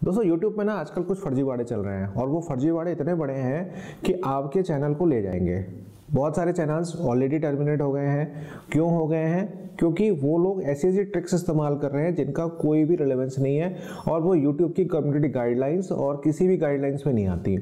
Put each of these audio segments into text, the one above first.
दोस्तों YouTube में ना आजकल कुछ फर्जीवाड़े चल रहे हैं और वो फर्जीवाड़े इतने बड़े हैं कि आपके चैनल को ले जाएंगे। बहुत सारे चैनल्स ऑलरेडी टर्मिनेट हो गए हैं। क्यों हो गए हैं? क्योंकि वो लोग ऐसी ऐसी ट्रिक्स इस्तेमाल कर रहे हैं जिनका कोई भी रिलेवेंस नहीं है और वो YouTube की कम्युनिटी गाइडलाइंस और किसी भी गाइडलाइंस में नहीं आती।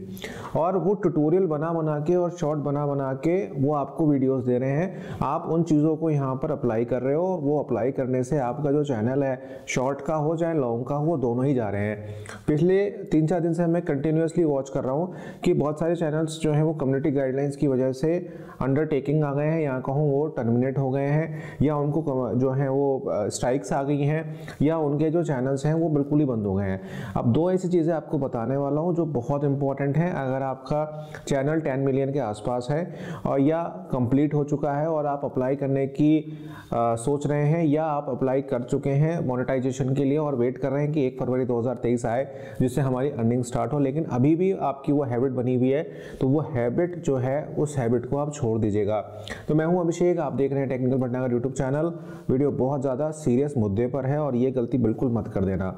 और वो ट्यूटोरियल बना बना के और शॉर्ट बना बना के वो आपको वीडियोस दे रहे हैं। आप उन चीज़ों को यहाँ पर अप्लाई कर रहे हो और वो अप्लाई करने से आपका जो चैनल है, शॉर्ट का हो चाहे लॉन्ग का हो, वो दोनों ही जा रहे हैं। पिछले 3-4 दिन से मैं कंटिन्यूसली वॉच कर रहा हूँ कि बहुत सारे चैनल्स जो हैं वो कम्युनिटी गाइडलाइंस की वजह से अंडरटेकिंग आ गए हैं, या कहूँ वो टर्मिनेट हो गए हैं, या उनको जो है वो स्ट्राइक्स आ गई हैं, या उनके जो चैनल्स हैं वो बिल्कुल ही बंद हो गए हैं। अब दो ऐसी चीज़ें आपको बताने वाला हूँ जो बहुत इंपॉर्टेंट हैं। अगर आपका चैनल 10 मिलियन के आसपास है और या कंप्लीट हो चुका है और आप अप्लाई करने की सोच रहे हैं, या आप अप्लाई कर चुके हैं मोनेटाइजेशन के लिए और वेट कर रहे हैं कि 1 फरवरी 2023 आए जिससे हमारी अर्निंग स्टार्ट हो, लेकिन अभी भी आपकी वो हैबिट बनी हुई है, तो वो हैबिट जो है उस हैबिट को आप छोड़ दीजिएगा। तो मैं हूं अभिषेक, आप देख रहे हैं technical Bhatnagar YouTube channel. Video बहुत ज़्यादा सीरियस मुद्दे पर है और ये गलती बिल्कुल मत कर देना।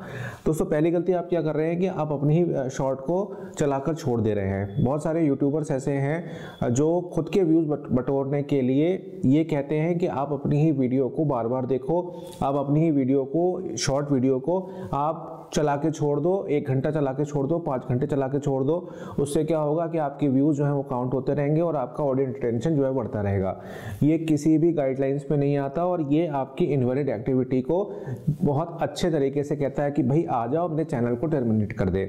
दोस्तों, पहली गलती आप क्या कर रहे हैं कि आप अपनी ही शॉर्ट को चलाकर छोड़ दे रहे हैं। बहुत सारे यूट्यूबर्स ऐसे हैं जो खुद के व्यूज़ बटोरने के लिए ये कहते हैं कि आप अपनी ही वीडियो को बार बार देखो, आप अपनी ही वीडियो को, शॉर्ट वीडियो को आप चला के छोड़ दो, 1 घंटा चला के छोड़ दो, 5 घंटे चला के छोड़ दो। उससे क्या होगा कि आपके व्यूज़ जो है वो काउंट होते रहेंगे और आपका ऑडियंस रिटेंशन जो है बढ़ता रहेगा। ये किसी भी गाइडलाइंस में नहीं आता और ये आपकी इनवैलिड एक्टिविटी को बहुत अच्छे तरीके से कहता है कि भाई आ जाओ, अपने चैनल को टर्मिनेट कर दे।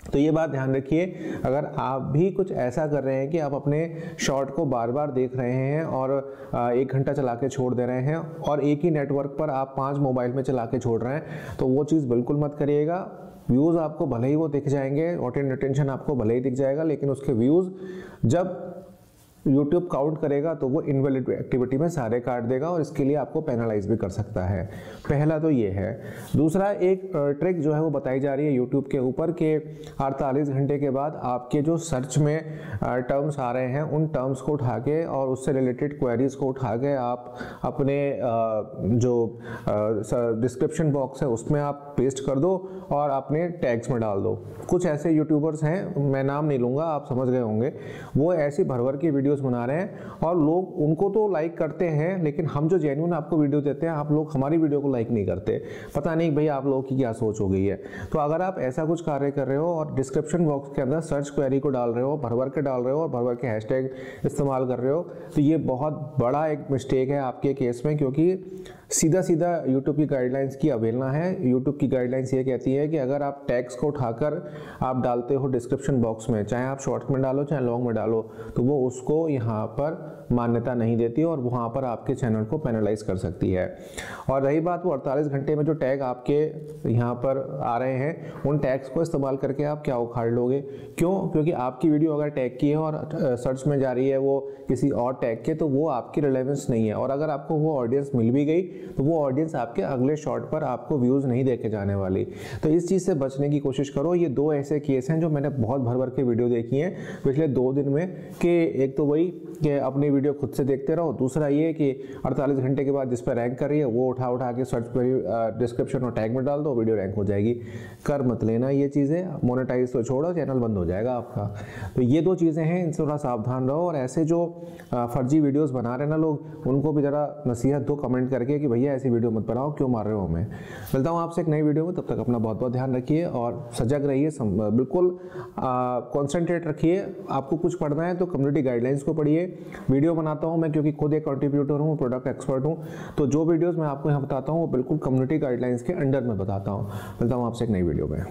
तो ये बात ध्यान रखिए, अगर आप भी कुछ ऐसा कर रहे हैं कि आप अपने शॉर्ट को बार बार देख रहे हैं और 1 घंटा चला के छोड़ दे रहे हैं और एक ही नेटवर्क पर आप 5 मोबाइल में चला के छोड़ रहे हैं, तो वो चीज़ बिल्कुल मत करिएगा। व्यूज़ आपको भले ही वो दिख जाएंगे, ऑडियंस रिटेंशन आपको भले ही दिख जाएगा, लेकिन उसके व्यूज़ जब YouTube काउंट करेगा तो वो इनवैलिड एक्टिविटी में सारे काट देगा और इसके लिए आपको पेनलाइज भी कर सकता है। पहला तो ये है। दूसरा, एक ट्रिक जो है वो बताई जा रही है YouTube के ऊपर कि 48 घंटे के बाद आपके जो सर्च में टर्म्स आ रहे हैं उन टर्म्स को उठा के और उससे रिलेटेड क्वेरीज को उठा के आप अपने जो डिस्क्रिप्शन बॉक्स है उसमें आप पेस्ट कर दो और अपने टैग्स में डाल दो। कुछ ऐसे यूट्यूबर्स हैं, मैं नाम नहीं लूँगा, आप समझ गए होंगे, वो ऐसी भरभर की वीडियोस बना रहे हैं और लोग उनको तो लाइक करते हैं, लेकिन हम जो जेन्युइन आपको वीडियो देते हैं, आप लोग हमारी वीडियो को लाइक नहीं करते। पता नहीं भाई आप लोगों की क्या सोच हो गई है। तो अगर आप ऐसा कुछ कार्य कर रहे हो और डिस्क्रिप्शन बॉक्स के अंदर सर्च क्वेरी को डाल रहे हो, भरभर के डाल रहे हो और भरभर के हैशटैग इस्तेमाल कर रहे हो, तो ये बहुत बड़ा एक मिस्टेक है आपके केस में, क्योंकि सीधा सीधा YouTube की गाइडलाइंस की अवहेलना है। YouTube की गाइडलाइंस ये कहती है कि अगर आप टैग्स को उठाकर आप डालते हो डिस्क्रिप्शन बॉक्स में, चाहे आप शॉर्ट में डालो चाहे लॉन्ग में डालो, तो वो उसको यहाँ पर मान्यता नहीं देती और वहाँ पर आपके चैनल को पेनलाइज कर सकती है। और रही बात वो 48 घंटे में जो टैग आपके यहाँ पर आ रहे हैं, उन टैग्स को इस्तेमाल करके आप क्या उखाड़ लोगे? क्यों? क्योंकि आपकी वीडियो अगर टैग की है और सर्च में जा रही है वो किसी और टैग के, तो वो आपकी रिलेवेंस नहीं है। और अगर आपको वो ऑडियंस मिल भी गई तो वो ऑडियंस आपके अगले शॉर्ट पर आपको व्यूज़ नहीं देके जाने वाली। तो इस चीज़ से बचने की कोशिश करो। ये दो ऐसे केस हैं जो मैंने बहुत भर भर के वीडियो देखी हैं पिछले 2 दिन में, कि एक तो वही कि अपनी वीडियो खुद से देखते रहो, दूसरा ये कि 48 घंटे के बाद जिस पर रैंक कर रही है वो उठा के सर्च पर डिस्क्रिप्शन और टैग में डाल दो, वीडियो रैंक हो जाएगी। कर मत लेना ये चीज़ें, मोनेटाइज तो छोड़ो, चैनल बंद हो जाएगा आपका। तो ये 2 चीज़ें हैं, इनसे थोड़ा सावधान रहो। और ऐसे जो फर्जी वीडियोस बना रहे हैं ना लोग, उनको भी ज़रा नसीहत दो कमेंट करके कि भैया ऐसी वीडियो मत बनाओ, क्यों मार रहे हो हमें। मिलता हूँ आपसे एक नई वीडियो में, तब तक अपना बहुत बहुत ध्यान रखिए और सजग रहिए, बिल्कुल कॉन्सेंट्रेट रखिए। आपको कुछ पढ़ना है तो कम्युनिटी गाइडलाइंस को पढ़िए। वीडियो बनाता हूँ मैं क्योंकि खुद एक कंट्रीब्यूटर हूँ, प्रोडक्ट एक्सपर्ट हूँ, तो जो वीडियोस मैं आपको यहाँ बताता हूँ वो बिल्कुल कम्युनिटी गाइडलाइंस के अंडर में बताता हूँ। मिलता हूँ आपसे एक नई वीडियो में।